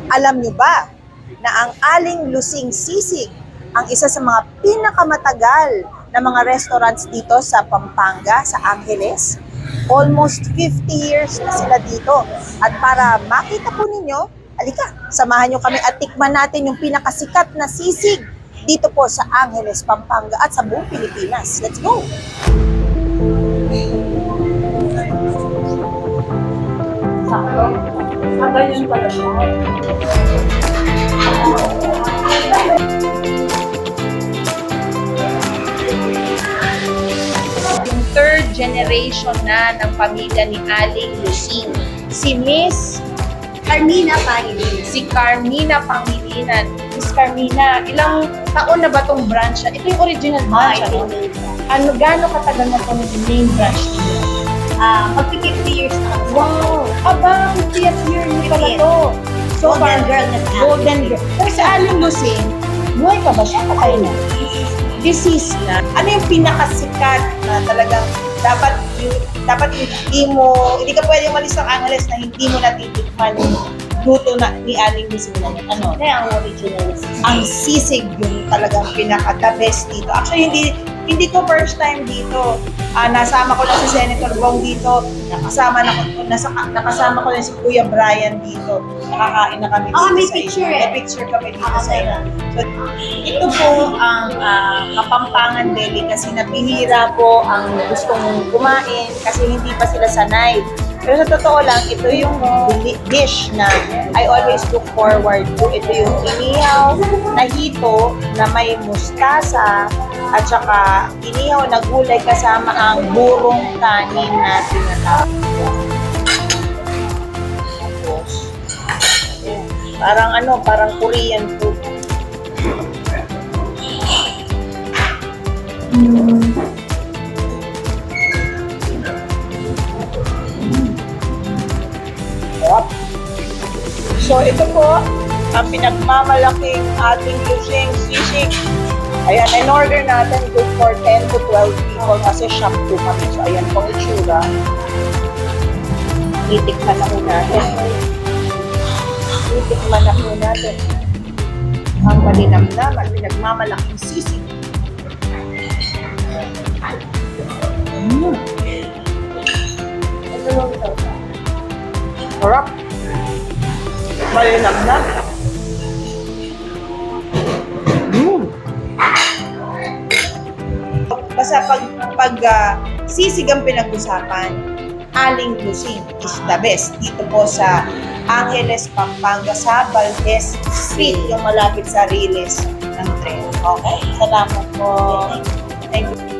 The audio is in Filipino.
Alam nyo ba na ang Aling Lusing Sisig ang isa sa mga pinakamatagal na mga restaurants dito sa Pampanga, sa Angeles? Almost 50 years na sila dito. At para makita po ninyo, alika, samahan nyo kami at tikman natin yung pinakasikat na sisig dito po sa Angeles, Pampanga at sa buong Pilipinas. Let's go! Sakto. Ganyan pala siya. Yung third generation na ng pamilya ni Aling Lusing, si Miss Carmina Pangilinan. si Carmina Pangilinan. Miss Carmina, ilang taon na ba tong branch? Ito yung original branch, ano? Ano, gaano katagal na tong main branch niyo? Magpi-50 years na ako. Wow! Aba, 50th year niyo pala to. So Golden far, girl na si Golden girl. Pero sa Aling Lusing, buhay pa ba siya? Patay na. Disease na. Ano yung pinakasikat na talagang dapat hindi ka pwede umalis ng Angeles na hindi mo natitikman yung luto na ni Aling Lusing na ano? Ano yung original na sisig? Ang sisig yung talagang pinaka-the best dito. Actually, hindi ko first time dito. Nasama ko na si Senator Bong dito. Nakasama ko na si Kuya Brian dito. Nakakain na kami dito May sa picture inyo. eh. May picture kami dito sa inyo. So, ito po ang Kapampangan Delicacy na bihira po ang gustong kumain kasi hindi pa sila sanay. Pero sa totoo lang, ito yung dish na I always look forward to. Ito yung inihaw na hito na may mustasa at saka inihaw na gulay kasama ang burong kanin na tinatawag. Tapos, parang Korean food. So ito po ang pinagmamalaking ating Lusing Sisig. Ayan, in order natin good for 10 to 12 people kasi shop po kami. So ayan pong itsura. Itikman na po natin. Itikman na po natin. Ang malinamnam at pinagmamalaking sisig. Ito lang ito. Sarap. Malinamnam. Basta pag sisig ang pinag-usapan, Aling Lusing is the best. Dito po sa Angeles, Pampanga, sa Valdez Street, yung malapit sa Riles ng tren. Okay? Salamat po. Thank you.